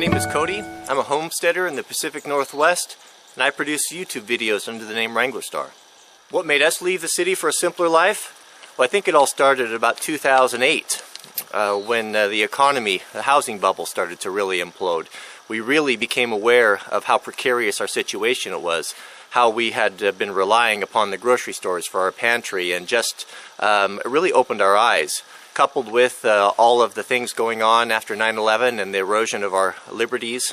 name is Cody. I'm a homesteader in the Pacific Northwest, and I produce YouTube videos under the name Wranglerstar. What made us leave the city for a simpler life? Well, I think it all started at about 2008 when the economy, the housing bubble started to really implode. We really became aware of how precarious our situation it was, how we had been relying upon the grocery stores for our pantry, and just it really opened our eyes. Coupled with all of the things going on after 9/11 and the erosion of our liberties,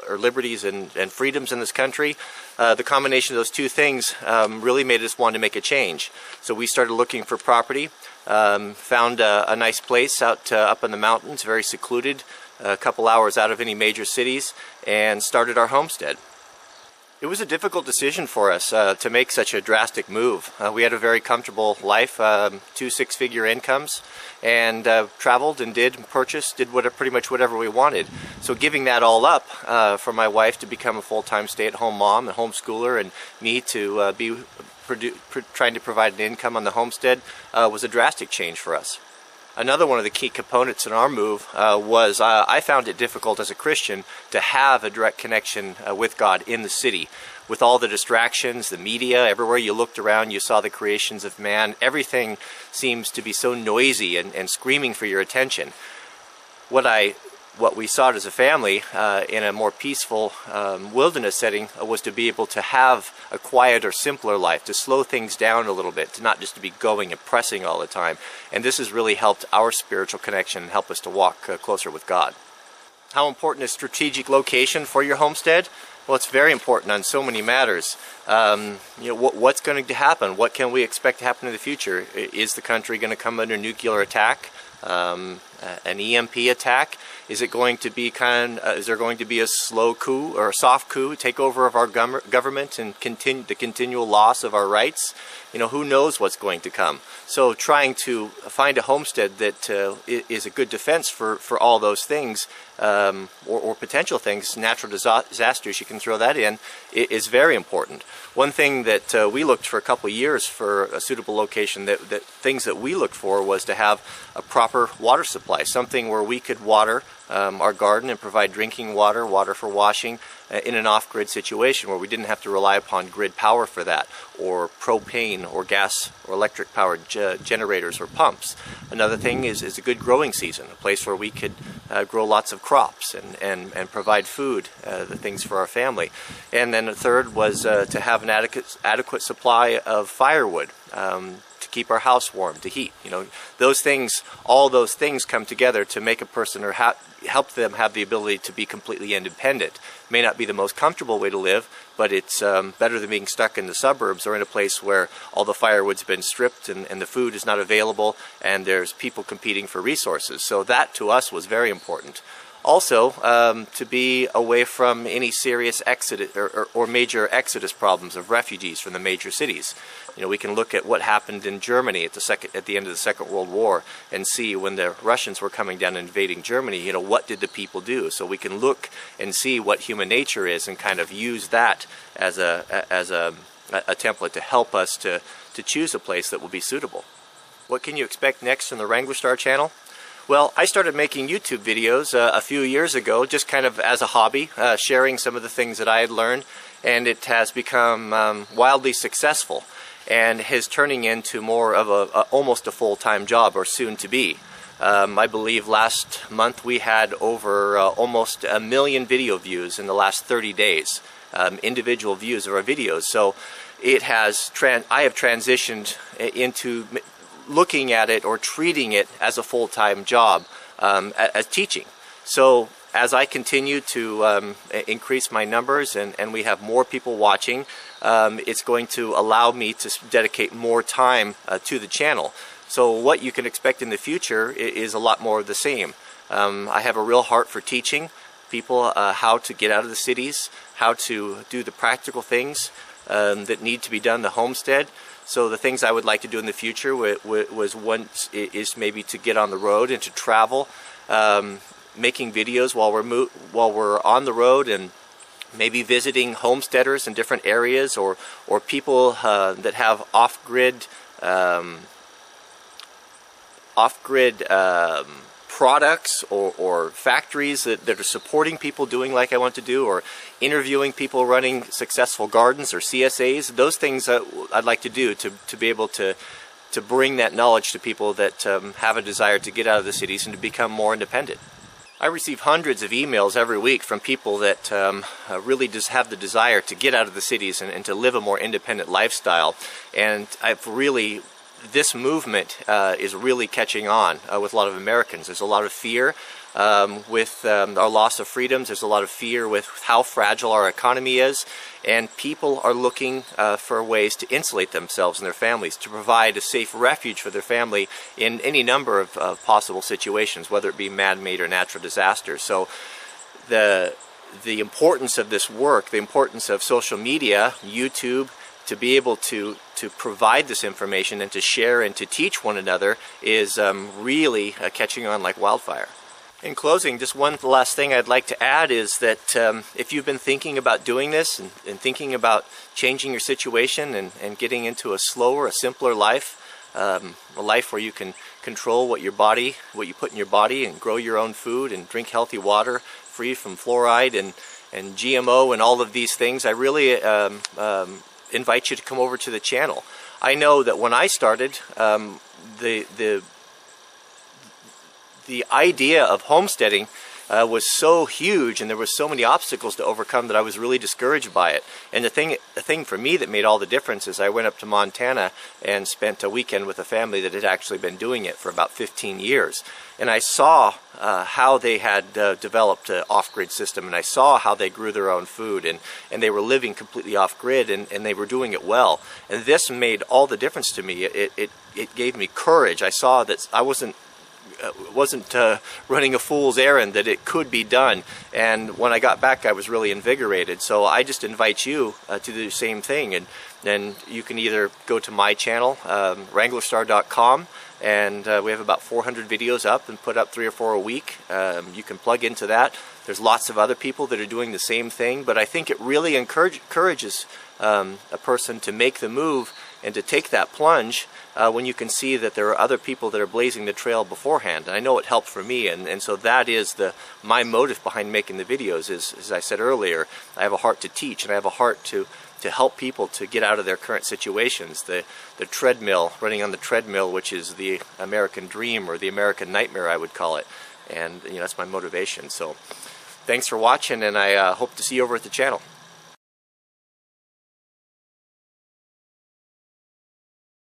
liberties and freedoms in this country, the combination of those two things really made us want to make a change. So we started looking for property, found a nice place out up in the mountains, very secluded, a couple hours out of any major cities, and started our homestead. It was a difficult decision for us to make such a drastic move. We had a very comfortable life, 2 six-figure incomes, and traveled and did pretty much whatever we wanted. So giving that all up for my wife to become a full-time stay-at-home mom and homeschooler, and me to be trying to provide an income on the homestead was a drastic change for us. Another one of the key components in our move was I found it difficult as a Christian to have a direct connection with God in the city. With all the distractions, the media, everywhere you looked around you saw the creations of man. Everything seems to be so noisy and screaming for your attention. What we sought as a family in a more peaceful wilderness setting was to be able to have a quieter, simpler life, to slow things down a little bit, to not just to be going and pressing all the time. And this has really helped our spiritual connection and help us to walk closer with God. How important is strategic location for your homestead? Well, it's very important on so many matters. What's going to happen? What can we expect to happen in the future? Is the country going to come under nuclear attack? An EMP attack? Is it going to be is there going to be a slow coup or a soft coup, takeover of our government, and the continual loss of our rights? Who knows what's going to come? So trying to find a homestead that is a good defense for all those things, or potential things, natural disasters, you can throw that in, is very important. One thing that we looked for a couple of years for a suitable location, things that we looked for was to have a proper water supply, something where we could water our garden and provide drinking water, water for washing, in an off-grid situation where we didn't have to rely upon grid power for that, or propane or gas or electric powered generators or pumps. Another thing is a good growing season, a place where we could grow lots of crops and provide food, the things for our family. And then a third was to have an adequate supply of firewood, to keep our house warm, to heat. All those things come together to make a person or help them have the ability to be completely independent. May not be the most comfortable way to live, but it's better than being stuck in the suburbs or in a place where all the firewood's been stripped and the food is not available and there's people competing for resources. So that to us was very important. Also, to be away from any serious exodus or major exodus problems of refugees from the major cities. We can look at what happened in Germany at the end of the Second World War and see when the Russians were coming down and invading Germany, what did the people do? So we can look and see what human nature is and kind of use that as a template to help us to choose a place that will be suitable. What can you expect next on the Wranglerstar channel? Well, I started making YouTube videos a few years ago, just kind of as a hobby, sharing some of the things that I had learned, and it has become wildly successful and is turning into more of almost a full-time job, or soon to be. I believe last month we had over almost 1 million video views in the last 30 days, individual views of our videos. So I have transitioned into looking at it or treating it as a full-time job, as teaching. So as I continue to increase my numbers and we have more people watching, it's going to allow me to dedicate more time to the channel. So what you can expect in the future is a lot more of the same. I have a real heart for teaching people how to get out of the cities, how to do the practical things that need to be done in the homestead. So the things I would like to do in the future is maybe to get on the road and to travel, making videos while we're on the road, and maybe visiting homesteaders in different areas, or people that have off-grid products or factories that are supporting people doing like I want to do, or interviewing people running successful gardens or CSAs. Those things I'd like to do to be able to bring that knowledge to people that have a desire to get out of the cities and to become more independent. I receive hundreds of emails every week from people that really just have the desire to get out of the cities and to live a more independent lifestyle. And this movement is really catching on with a lot of Americans. There's a lot of fear with our loss of freedoms. There's a lot of fear with how fragile our economy is, and people are looking for ways to insulate themselves and their families, to provide a safe refuge for their family in any number of possible situations, whether it be man-made or natural disasters. So the importance of this work, the importance of social media, YouTube, to be able to provide this information and to share and to teach one another is really catching on like wildfire. In closing, just one last thing I'd like to add is that if you've been thinking about doing this and thinking about changing your situation and getting into a slower, a simpler life, a life where you can control what you put in your body, and grow your own food and drink healthy water free from fluoride and GMO and all of these things, I really invite you to come over to the channel. I know that when I started, the idea of homesteading was so huge, and there were so many obstacles to overcome, that I was really discouraged by it. And the thing for me that made all the difference is I went up to Montana and spent a weekend with a family that had actually been doing it for about 15 years. And I saw how they had developed an off-grid system, and I saw how they grew their own food, and they were living completely off-grid, and they were doing it well. And this made all the difference to me. It gave me courage. I saw that I wasn't running a fool's errand, that it could be done. And when I got back, I was really invigorated. So I just invite you to do the same thing. And then you can either go to my channel, Wranglerstar.com, and we have about 400 videos up and put up 3 or 4 a week. You can plug into that. There's lots of other people that are doing the same thing, but I think it really encourages a person to make the move and to take that plunge when you can see that there are other people that are blazing the trail beforehand. And I know it helped for me, and so that is my motive behind making the videos. Is, as I said earlier, I have a heart to teach, and I have a heart to help people to get out of their current situations. The treadmill, running on the treadmill, which is the American dream or the American nightmare, I would call it. And that's my motivation. So thanks for watching, and I hope to see you over at the channel.